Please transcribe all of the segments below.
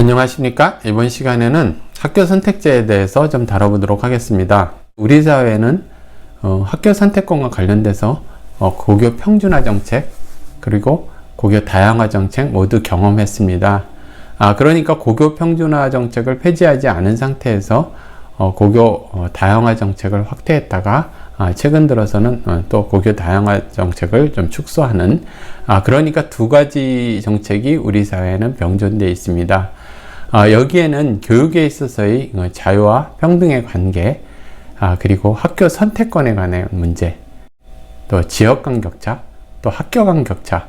안녕하십니까? 이번 시간에는 학교 선택제에 대해서 좀 다뤄보도록 하겠습니다. 우리 사회는 학교 선택권과 관련돼서 고교 평준화 정책 그리고 고교 다양화 정책 모두 경험했습니다. 그러니까 고교 평준화 정책을 폐지하지 않은 상태에서 고교 다양화 정책을 확대했다가 최근 들어서는 또 고교 다양화 정책을 좀 축소하는 그러니까 두 가지 정책이 우리 사회에는 병존되어 있습니다. 여기에는 교육에 있어서의 자유와 평등의 관계, 그리고 학교 선택권에 관한 문제, 또 지역 간 격차, 또 학교 간 격차,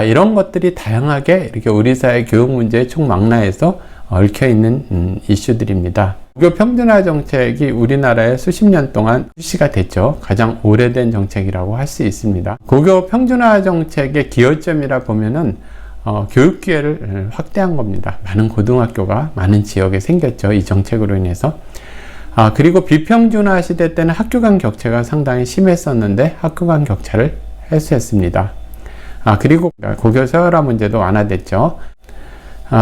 이런 것들이 다양하게 이렇게 우리 사회 교육 문제의 총망라에서 얽혀 있는 이슈들입니다. 고교 평준화 정책이 우리나라에 수십 년 동안 실시가 됐죠. 가장 오래된 정책이라고 할 수 있습니다. 고교 평준화 정책의 기여점이라 보면은 교육 기회를 확대한 겁니다. 많은 고등학교가 많은 지역에 생겼죠. 이 정책으로 인해서. 그리고 비평준화 시대 때는 학교 간 격차가 상당히 심했었는데 학교 간 격차를 해소했습니다. 그리고 고교 서열화 문제도 완화됐죠.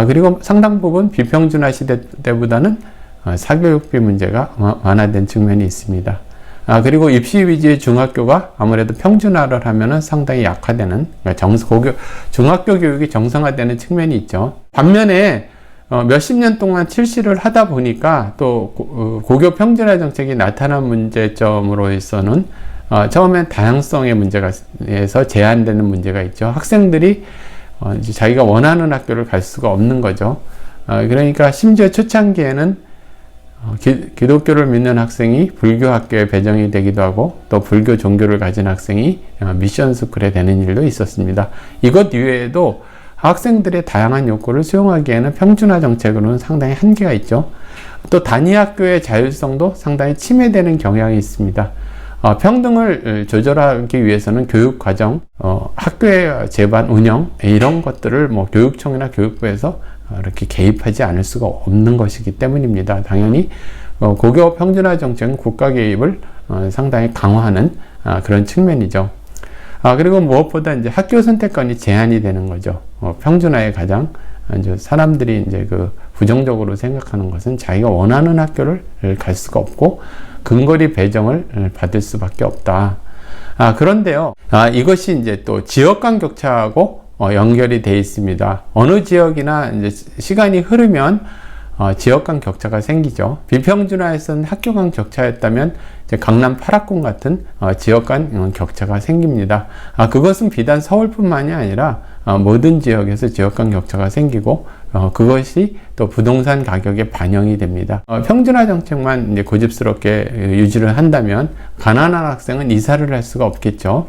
그리고 상당 부분 비평준화 시대 때보다는 사교육비 문제가 완화된 측면이 있습니다. 그리고 입시 위주의 중학교가 아무래도 평준화를 하면은 상당히 약화되는, 중학교 교육이 정상화되는 측면이 있죠. 반면에 몇십 년 동안 실시를 하다 보니까 또 고교 평준화 정책이 나타난 문제점으로서는 처음엔 다양성의 문제에서 제한되는 문제가 있죠. 학생들이 이제 자기가 원하는 학교를 갈 수가 없는 거죠. 그러니까 심지어 초창기에는 기독교를 믿는 학생이 불교 학교에 배정이 되기도 하고 또 불교 종교를 가진 학생이 미션 스쿨에 되는 일도 있었습니다. 이것 이외에도 학생들의 다양한 욕구를 수용하기에는 평준화 정책으로는 상당히 한계가 있죠. 또 단위 학교의 자율성도 상당히 침해되는 경향이 있습니다. 평등을 조절하기 위해서는 교육과정, 학교의 제반 운영 이런 것들을 교육청이나 교육부에서 이렇게 개입하지 않을 수가 없는 것이기 때문입니다. 당연히 고교 평준화 정책은 국가 개입을 상당히 강화하는 그런 측면이죠. 그리고 무엇보다 이제 학교 선택권이 제한이 되는 거죠. 평준화의 가장 이제 사람들이 이제 부정적으로 생각하는 것은 자기가 원하는 학교를 갈 수가 없고 근거리 배정을 받을 수밖에 없다. 그런데요, 이것이 이제 또 지역 간 격차하고 연결이 되어 있습니다. 어느 지역이나 이제 시간이 흐르면 지역 간 격차가 생기죠. 비평준화에서는 학교 간 격차였다면 이제 강남 8학군 같은 지역 간 격차가 생깁니다. 그것은 비단 서울뿐만이 아니라 모든 지역에서 지역 간 격차가 생기고 그것이 또 부동산 가격에 반영이 됩니다. 평준화 정책만 이제 고집스럽게 유지를 한다면 가난한 학생은 이사를 할 수가 없겠죠.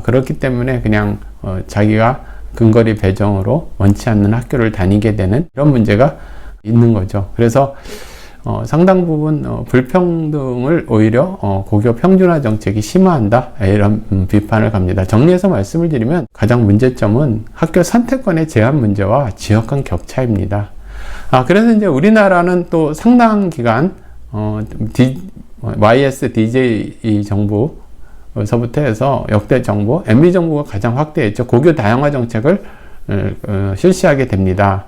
그렇기 때문에 그냥 자기가 근거리 배정으로 원치 않는 학교를 다니게 되는 이런 문제가 있는 거죠. 그래서 상당 부분 불평등을 오히려 고교 평준화 정책이 심화한다 이런 비판을 갑니다. 정리해서 말씀을 드리면 가장 문제점은 학교 선택권의 제한 문제와 지역 간 격차입니다. 그래서 이제 우리나라는 또 상당 기간 YS DJ 정부 서부터 해서 역대 정부, MB 정부가 가장 확대했죠. 고교 다양화 정책을 실시하게 됩니다.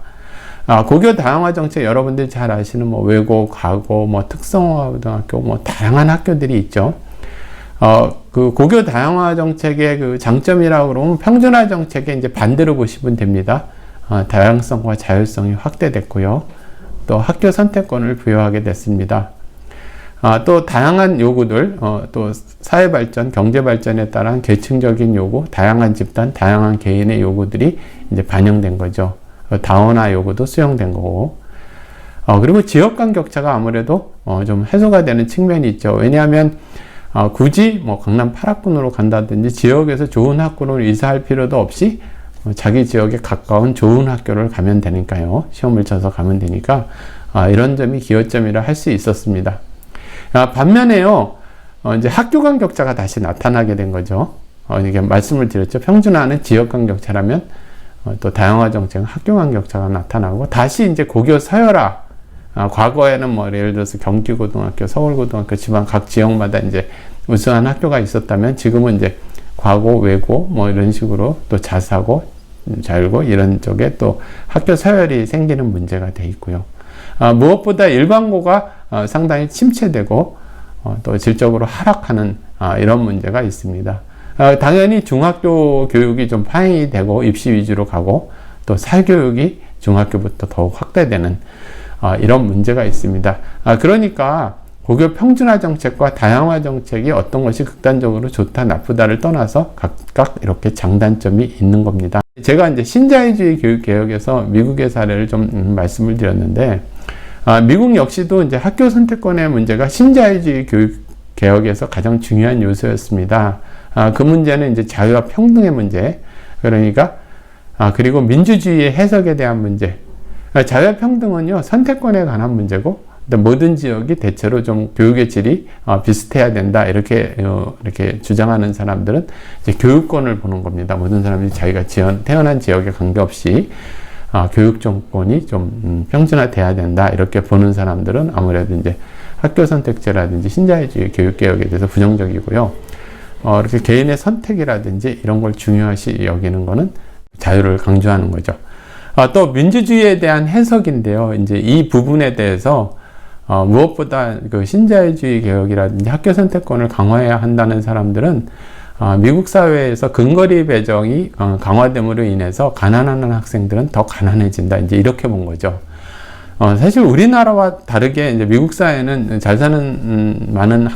고교 다양화 정책 여러분들이 잘 아시는 외고, 가고, 특성화 고등학교, 다양한 학교들이 있죠. 그 고교 다양화 정책의 그 장점이라고 그러면 평준화 정책의 이제 반대로 보시면 됩니다. 다양성과 자율성이 확대됐고요. 또 학교 선택권을 부여하게 됐습니다. 또 다양한 요구들, 또 사회 발전, 경제 발전에 따른 계층적인 요구, 다양한 집단, 다양한 개인의 요구들이 이제 반영된 거죠. 다원화 요구도 수용된 거고. 그리고 지역 간 격차가 아무래도 좀 해소가 되는 측면이 있죠. 왜냐하면 굳이 강남 8학군으로 간다든지 지역에서 좋은 학교로 이사할 필요도 없이 자기 지역에 가까운 좋은 학교를 가면 되니까요. 시험을 쳐서 가면 되니까 이런 점이 기여점이라 할 수 있었습니다. 반면에요, 이제 학교 간 격차가 다시 나타나게 된 거죠. 이게 말씀을 드렸죠. 평준화는 지역 간 격차라면 또 다양화 정책은 학교 간 격차가 나타나고 다시 이제 고교 서열화. 과거에는 예를 들어서 경기고등학교, 서울고등학교, 지방 각 지역마다 이제 우수한 학교가 있었다면 지금은 이제 과고, 외고 이런 식으로 또 자사고, 자율고 이런 쪽에 또 학교 서열이 생기는 문제가 돼 있고요. 무엇보다 일반고가 상당히 침체되고 또 질적으로 하락하는 이런 문제가 있습니다. 당연히 중학교 교육이 좀 파행이 되고 입시 위주로 가고 또 사교육이 중학교부터 더욱 확대되는 이런 문제가 있습니다. 그러니까 고교 평준화 정책과 다양화 정책이 어떤 것이 극단적으로 좋다 나쁘다를 떠나서 각각 이렇게 장단점이 있는 겁니다. 제가 이제 신자유주의 교육 개혁에서 미국의 사례를 좀 말씀을 드렸는데 미국 역시도 이제 학교 선택권의 문제가 신자유주의 교육 개혁에서 가장 중요한 요소였습니다. 그 문제는 이제 자유와 평등의 문제, 그러니까 그리고 민주주의의 해석에 대한 문제. 자유와 평등은요 선택권에 관한 문제고 모든 지역이 대체로 좀 교육의 질이 비슷해야 된다 이렇게 주장하는 사람들은 이제 교육권을 보는 겁니다. 모든 사람들이 자기가 태어난 지역에 관계없이 교육 정권이 좀 평준화돼야 된다 이렇게 보는 사람들은 아무래도 이제 학교 선택제라든지 신자유주의 교육 개혁에 대해서 부정적이고요. 이렇게 개인의 선택이라든지 이런 걸 중요시 여기는 거는 자유를 강조하는 거죠. 또 민주주의에 대한 해석인데요. 이제 이 부분에 대해서 무엇보다 그 신자유주의 개혁이라든지 학교 선택권을 강화해야 한다는 사람들은 미국 사회에서 근거리 배정이 강화됨으로 인해서 가난한 학생들은 더 가난해진다. 이제 이렇게 본 거죠. 사실 우리나라와 다르게 이제 미국 사회는 잘 사는 많은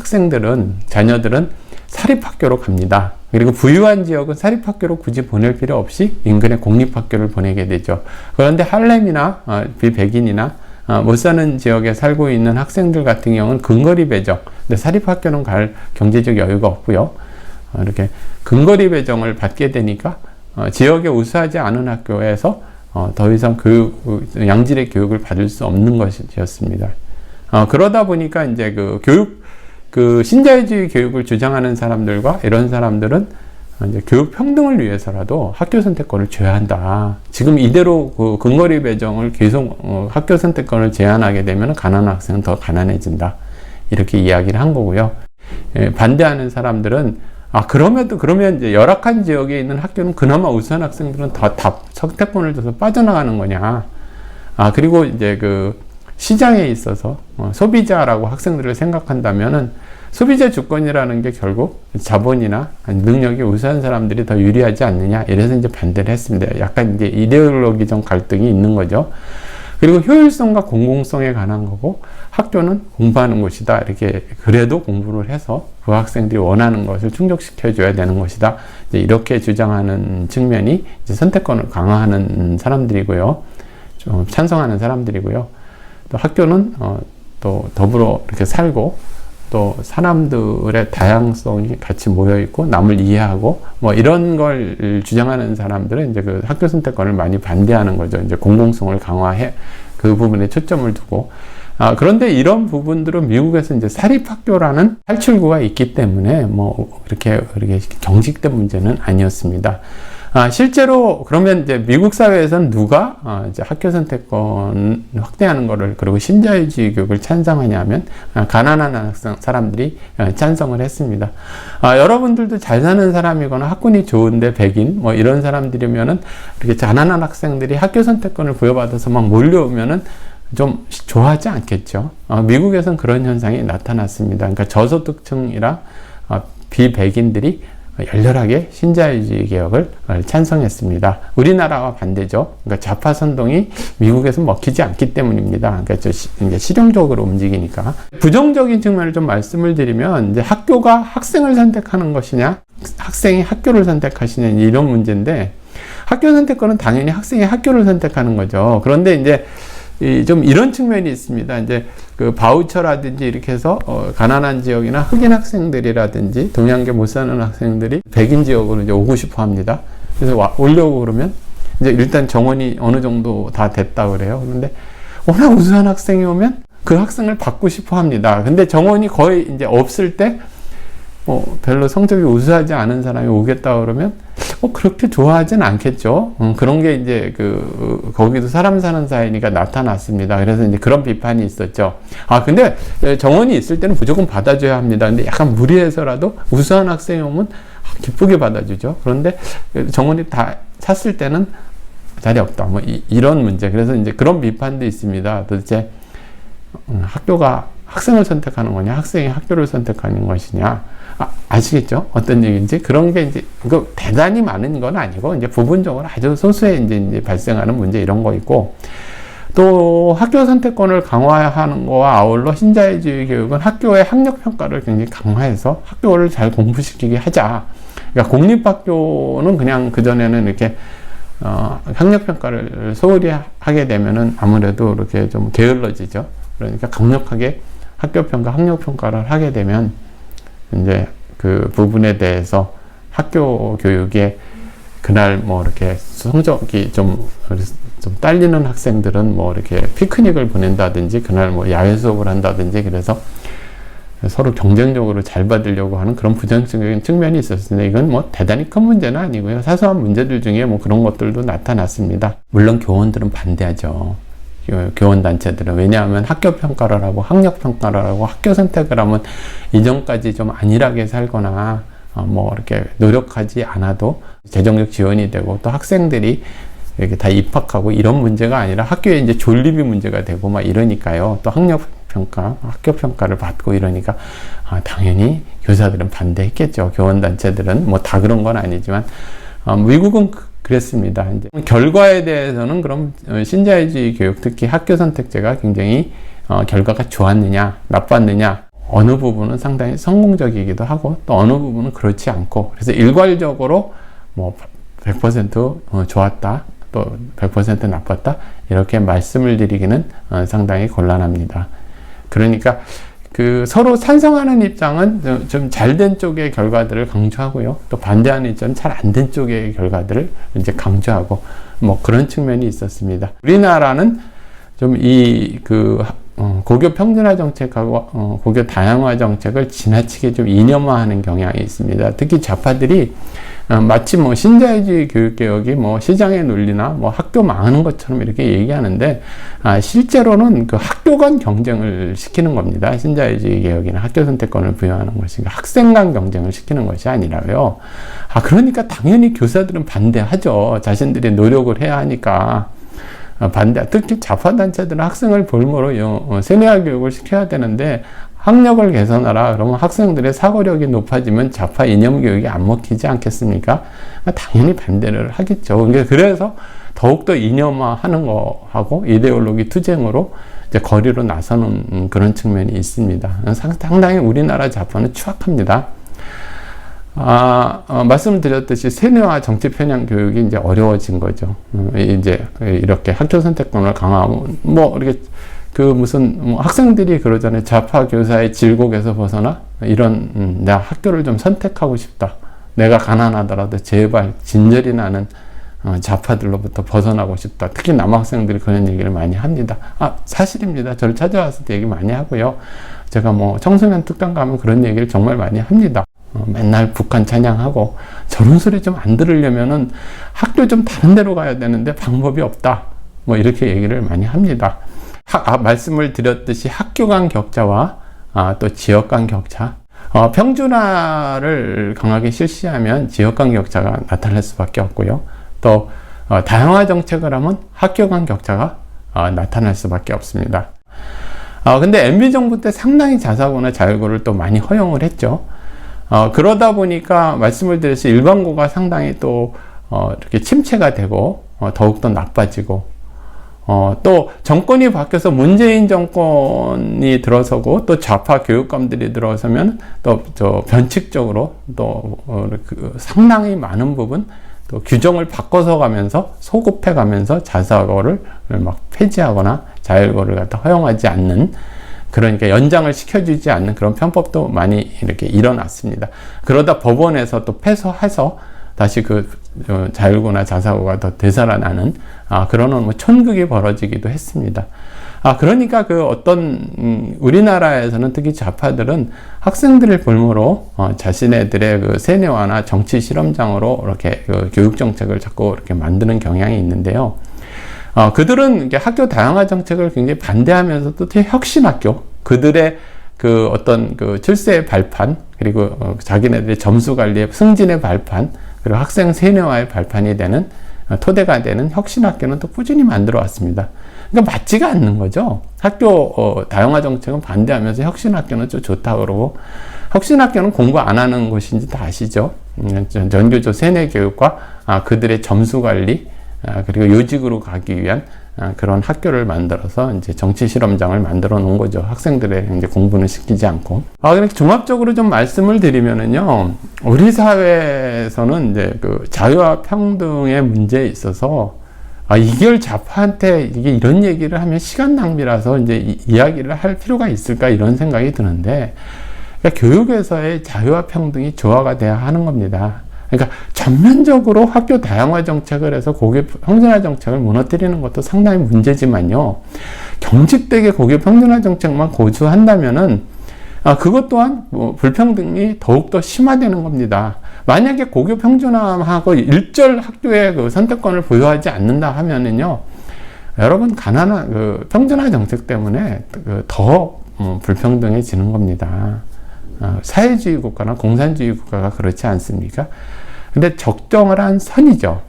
자녀들은 사립학교로 갑니다. 그리고 부유한 지역은 사립학교로 굳이 보낼 필요 없이 인근의 공립학교를 보내게 되죠. 그런데 할렘이나 비백인이나 못 사는 지역에 살고 있는 학생들 같은 경우는 근거리 배정, 근데 사립학교는 갈 경제적 여유가 없고요. 이렇게 근거리 배정을 받게 되니까 지역에 우수하지 않은 학교에서 더 이상 양질의 교육을 받을 수 없는 것이었습니다. 그러다 보니까 이제 신자유주의 교육을 주장하는 사람들과 이런 사람들은 이제 교육 평등을 위해서라도 학교 선택권을 줘야 한다. 지금 이대로 근거리 배정을 계속 학교 선택권을 제한하게 되면 가난한 학생은 더 가난해진다. 이렇게 이야기를 한 거고요. 반대하는 사람들은 그러면 이제 열악한 지역에 있는 학교는 그나마 우수한 학생들은 다 선택권을 줘서 빠져나가는 거냐. 그리고 이제 시장에 있어서 소비자라고 학생들을 생각한다면은 소비자 주권이라는 게 결국 자본이나 능력이 우수한 사람들이 더 유리하지 않느냐. 이래서 이제 반대를 했습니다. 약간 이제 이데올로기적 갈등이 있는 거죠. 그리고 효율성과 공공성에 관한 거고 학교는 공부하는 곳이다. 이렇게 그래도 공부를 해서 그 학생들이 원하는 것을 충족시켜줘야 되는 것이다. 이제 이렇게 주장하는 측면이 이제 선택권을 강화하는 사람들이고요. 좀 찬성하는 사람들이고요. 또 학교는 또 더불어 이렇게 살고 또 사람들의 다양성이 같이 모여 있고 남을 이해하고 뭐 이런 걸 주장하는 사람들은 이제 학교 선택권을 많이 반대하는 거죠. 이제 공공성을 강화해 그 부분에 초점을 두고 그런데 이런 부분들은 미국에서 이제 사립학교라는 탈출구가 있기 때문에 뭐 이렇게 경직된 문제는 아니었습니다. 실제로 그러면 이제 미국 사회에서는 누가 이제 학교 선택권 확대하는 거를 그리고 신자유주의 교육을 찬성하냐면 가난한 사람들이 찬성을 했습니다. 여러분들도 잘 사는 사람이거나 학군이 좋은데 백인 뭐 이런 사람들이면은 이렇게 가난한 학생들이 학교 선택권을 부여받아서 막 몰려오면은 좀 좋아하지 않겠죠. 미국에서는 그런 현상이 나타났습니다. 그러니까 저소득층이랑 비백인들이 열렬하게 신자유주의 개혁을 찬성했습니다. 우리나라와 반대죠. 그러니까 좌파 선동이 미국에서 먹히지 않기 때문입니다. 그러니까 이제 실용적으로 움직이니까. 부정적인 측면을 좀 말씀을 드리면 이제 학교가 학생을 선택하는 것이냐, 학생이 학교를 선택하시냐 이런 문제인데 학교 선택권은 당연히 학생이 학교를 선택하는 거죠. 그런데 이제 좀 이런 측면이 있습니다. 이제 바우처라든지 이렇게 해서 가난한 지역이나 흑인 학생들이라든지 동양계 못 사는 학생들이 백인 지역으로 이제 오고 싶어 합니다. 그래서 오려고 그러면 이제 일단 정원이 어느 정도 다 됐다 그래요. 그런데 워낙 우수한 학생이 오면 그 학생을 받고 싶어 합니다. 근데 정원이 거의 이제 없을 때 별로 성적이 우수하지 않은 사람이 오겠다 그러면 그렇게 좋아하진 않겠죠. 그런 게 이제 거기도 사람 사는 사이니까 나타났습니다. 그래서 이제 그런 비판이 있었죠. 근데 정원이 있을 때는 무조건 받아줘야 합니다. 근데 약간 무리해서라도 우수한 학생이 오면 기쁘게 받아주죠. 그런데 정원이 다 찼을 때는 자리 없다. 뭐 이런 문제. 그래서 이제 그런 비판도 있습니다. 도대체 학교가 학생을 선택하는 거냐, 학생이 학교를 선택하는 것이냐. 아시겠죠? 어떤 얘기인지. 그런 게 이제, 그 대단히 많은 건 아니고, 이제 부분적으로 아주 소수의 이제 발생하는 문제 이런 거 있고, 또 학교 선택권을 강화하는 거와 아울러 신자유주의 교육은 학교의 학력평가를 굉장히 강화해서 학교를 잘 공부시키게 하자. 그러니까 공립학교는 그냥 그전에는 이렇게, 학력평가를 소홀히 하게 되면은 아무래도 이렇게 좀 게을러지죠. 그러니까 강력하게 학교평가, 학력평가를 하게 되면 이제 그 부분에 대해서 학교 교육에 그날 뭐 이렇게 성적이 좀 딸리는 학생들은 뭐 이렇게 피크닉을 보낸다든지 그날 뭐 야외 수업을 한다든지 그래서 서로 경쟁적으로 잘 받으려고 하는 그런 부정적인 측면이 있었는데 이건 뭐 대단히 큰 문제는 아니고요. 사소한 문제들 중에 뭐 그런 것들도 나타났습니다. 물론 교원들은 반대하죠. 교원단체들은. 왜냐하면 학교 평가를 하고 학력 평가를 하고 학교 선택을 하면 이전까지 좀 안일하게 살거나 뭐 이렇게 노력하지 않아도 재정적 지원이 되고 또 학생들이 이렇게 다 입학하고 이런 문제가 아니라 학교에 이제 존립이 문제가 되고 막 이러니까요. 또 학력 평가, 학교 평가를 받고 이러니까 당연히 교사들은 반대했겠죠. 교원단체들은 뭐 다 그런 건 아니지만 미국은 그랬습니다. 이제 결과에 대해서는 그럼 신자유주의 교육, 특히 학교 선택제가 굉장히 결과가 좋았느냐, 나빴느냐, 어느 부분은 상당히 성공적이기도 하고 또 어느 부분은 그렇지 않고 그래서 일괄적으로 뭐 100% 좋았다, 또 100% 나빴다 이렇게 말씀을 드리기는 상당히 곤란합니다. 그러니까 그 서로 찬성하는 입장은 좀 잘 된 쪽의 결과들을 강조하고요. 또 반대하는 입장은 잘 안 된 쪽의 결과들을 이제 강조하고 뭐 그런 측면이 있었습니다. 우리나라는 좀 고교 평준화 정책하고 고교 다양화 정책을 지나치게 좀 이념화하는 경향이 있습니다. 특히 좌파들이 마치 뭐 신자유주의 교육개혁이 뭐 시장의 논리나 뭐 학교 망하는 것처럼 이렇게 얘기하는데 실제로는 그 학교 간 경쟁을 시키는 겁니다. 신자유주의 개혁이나 학교 선택권을 부여하는 것이 학생 간 경쟁을 시키는 것이 아니라요. 그러니까 당연히 교사들은 반대하죠. 자신들이 노력을 해야 하니까. 특히 좌파단체들은 학생을 볼모로 세뇌화 교육을 시켜야 되는데 학력을 개선하라 그러면 학생들의 사고력이 높아지면 좌파 이념 교육이 안 먹히지 않겠습니까? 당연히 반대를 하겠죠. 그래서 더욱더 이념화하는 거하고 이데올로기 투쟁으로 이제 거리로 나서는 그런 측면이 있습니다. 상당히 우리나라 좌파는 추악합니다. 말씀드렸듯이 세뇌와 정치 편향 교육이 이제 어려워진 거죠. 이제 이렇게 학교 선택권을 강화하고 뭐 이렇게 학생들이 그러잖아요. 좌파 교사의 질곡에서 벗어나 이런 나 학교를 좀 선택하고 싶다. 내가 가난하더라도 제발 진절이 나는 좌파들로부터 벗어나고 싶다. 특히 남학생들이 그런 얘기를 많이 합니다. 사실입니다. 저를 찾아와서도 얘기 많이 하고요. 제가 뭐 청소년 특강 가면 그런 얘기를 정말 많이 합니다. 맨날 북한 찬양하고 저런 소리 좀 안 들으려면은 학교 좀 다른 데로 가야 되는데 방법이 없다. 뭐 이렇게 얘기를 많이 합니다. 말씀을 드렸듯이 학교 간 격차와 또 지역 간 격차. 평준화를 강하게 실시하면 지역 간 격차가 나타날 수밖에 없고요. 또 다양화 정책을 하면 학교 간 격차가 나타날 수밖에 없습니다. 근데 MB 정부 때 상당히 자사고나 자율고를 또 많이 허용을 했죠. 그러다 보니까 말씀을 드렸듯이 일반고가 상당히 또 이렇게 침체가 되고 더욱더 나빠지고 또 정권이 바뀌어서 문재인 정권이 들어서고 또 좌파 교육감들이 들어서면 또 변칙적으로 또 상당히 많은 부분 또 규정을 바꿔서 가면서 소급해 가면서 자사고를 막 폐지하거나 자율고를 갖다 허용하지 않는 그러니까 연장을 시켜주지 않는 그런 편법도 많이 이렇게 일어났습니다. 그러다 법원에서 또 패소해서 다시 자율고나 자사고가 더 되살아나는 그런 뭐 천극이 벌어지기도 했습니다. 그러니까 우리나라에서는 특히 좌파들은 학생들을 볼모로 자신네들의 세뇌화나 정치 실험장으로 이렇게 교육 정책을 자꾸 이렇게 만드는 경향이 있는데요. 그들은 학교 다양화 정책을 굉장히 반대하면서도 혁신학교, 그들의 출세의 발판, 그리고 자기네들의 점수 관리의 승진의 발판, 그리고 학생 세뇌화의 발판이 되는 토대가 되는 혁신학교는 또 꾸준히 만들어 왔습니다. 그러니까 맞지가 않는 거죠. 학교 다양화 정책은 반대하면서 혁신학교는 좀 좋다 그러고, 혁신학교는 공부 안 하는 곳인지 다 아시죠? 전교조 세뇌 교육과 그들의 점수 관리, 그리고 요직으로 가기 위한 그런 학교를 만들어서 이제 정치 실험장을 만들어 놓은 거죠. 학생들의 이제 공부는 시키지 않고. 그러니까 종합적으로 좀 말씀을 드리면은요, 우리 사회에서는 이제 그 자유와 평등의 문제에 있어서 이걸 좌파한테 이게 이런 얘기를 하면 시간 낭비라서 이제 이야기를 할 필요가 있을까 이런 생각이 드는데, 그러니까 교육에서의 자유와 평등이 조화가 돼야 하는 겁니다. 그러니까 전면적으로 학교 다양화 정책을 해서 고교 평준화 정책을 무너뜨리는 것도 상당히 문제지만요, 경직되게 고교 평준화 정책만 고수한다면은 그것 또한 불평등이 더욱더 심화되는 겁니다. 만약에 고교 평준화하고 일절 학교의 그 선택권을 부여하지 않는다 하면은요, 여러분 가난한 그 평준화 정책 때문에 더 불평등해지는 겁니다. 사회주의 국가나 공산주의 국가가 그렇지 않습니까? 근데 적정한 선이죠.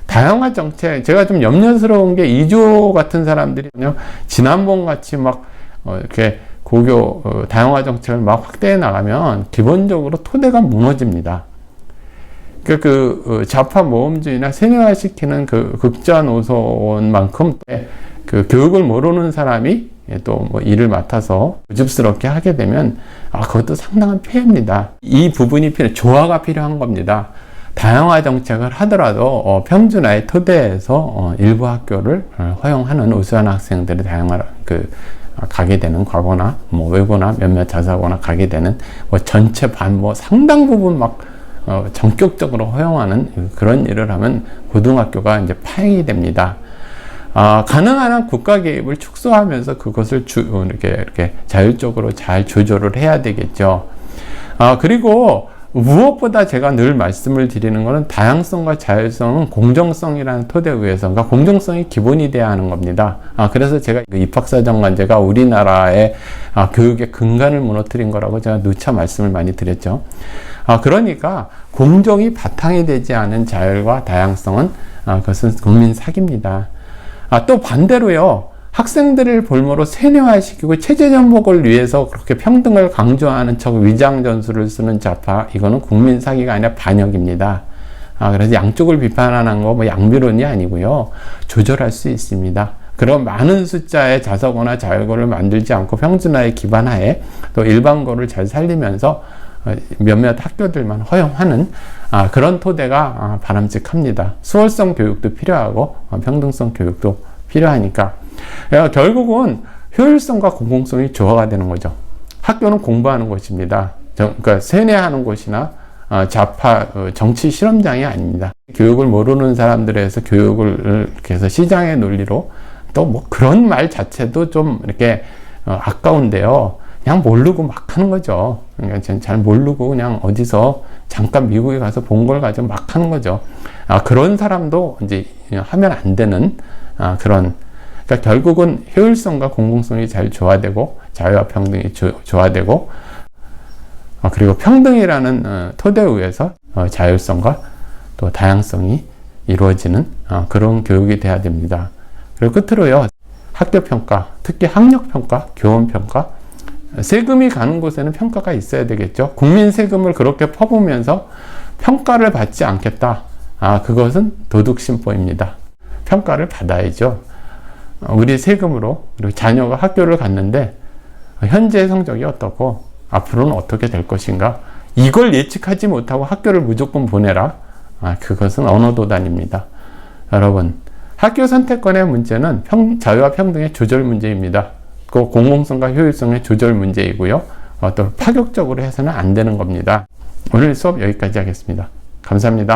다양화 정책, 제가 좀 염려스러운 게 이조 같은 사람들이요, 지난번 같이 막 이렇게 고교 다양화 정책을 막 확대해 나가면 기본적으로 토대가 무너집니다. 그 좌파 모험주의나 세뇌화시키는 그 극좌 노선만큼 그 교육을 모르는 사람이 또 뭐 일을 맡아서 우습스럽게 하게 되면 그것도 상당한 피해입니다. 이 부분이 조화가 필요한 겁니다. 다양화 정책을 하더라도 평준화의 토대에서 일부 학교를 허용하는 우수한 학생들이 다양화 가게 되는, 과거나 뭐 외고나 몇몇 자사고나 가게 되는 전체 반 상당 부분 막 전격적으로 허용하는 그런 일을 하면 고등학교가 이제 파행이 됩니다. 가능한 한 국가 개입을 축소하면서 그것을 이렇게 자율적으로 잘 조절을 해야 되겠죠. 그리고 무엇보다 제가 늘 말씀을 드리는 것은 다양성과 자율성은 공정성이라는 토대 위에서, 그러니까 공정성이 기본이 돼야 하는 겁니다. 그래서 제가 입학사정관제가 우리나라의 교육의 근간을 무너뜨린 거라고 제가 누차 말씀을 많이 드렸죠. 그러니까 공정이 바탕이 되지 않은 자율과 다양성은 그것은 국민 사기입니다. 또 반대로요, 학생들을 볼모로 세뇌화시키고 체제 전복을 위해서 그렇게 평등을 강조하는 척 위장 전술을 쓰는 좌파, 이거는 국민 사기가 아니라 반역입니다. 그래서 양쪽을 비판하는 거 양비론이 아니고요, 조절할 수 있습니다. 그런 많은 숫자의 자사고나 자율고를 만들지 않고 평준화에 기반하에 또 일반고를 잘 살리면서 몇몇 학교들만 허용하는 그런 토대가 바람직합니다. 수월성 교육도 필요하고 평등성 교육도 필요하니까 결국은 효율성과 공공성이 조화가 되는 거죠. 학교는 공부하는 곳입니다. 그러니까 세뇌하는 곳이나 좌파 정치 실험장이 아닙니다. 교육을 모르는 사람들에서 교육을 이렇게 해서 시장의 논리로, 또 뭐 그런 말 자체도 좀 이렇게 아까운데요. 그냥 모르고 막 하는 거죠. 그러니까 잘 모르고 그냥 어디서 잠깐 미국에 가서 본 걸 가지고 막 하는 거죠. 그런 사람도 이제 하면 안 되는 그런, 그러니까 결국은 효율성과 공공성이 잘 조화되고 자유와 평등이 조화되고 그리고 평등이라는 토대 위에서 자율성과 또 다양성이 이루어지는 그런 교육이 돼야 됩니다. 그리고 끝으로요, 학교평가, 특히 학력평가, 교원평가, 세금이 가는 곳에는 평가가 있어야 되겠죠. 국민 세금을 그렇게 퍼부으면서 평가를 받지 않겠다. 그것은 도둑심보입니다. 평가를 받아야죠. 우리 세금으로, 그리고 자녀가 학교를 갔는데 현재 성적이 어떻고 앞으로는 어떻게 될 것인가, 이걸 예측하지 못하고 학교를 무조건 보내라. 그것은 언어도단입니다. 여러분, 학교 선택권의 문제는 자유와 평등의 조절 문제입니다. 그 공공성과 효율성의 조절 문제이고요. 또 파격적으로 해서는 안 되는 겁니다. 오늘 수업 여기까지 하겠습니다. 감사합니다.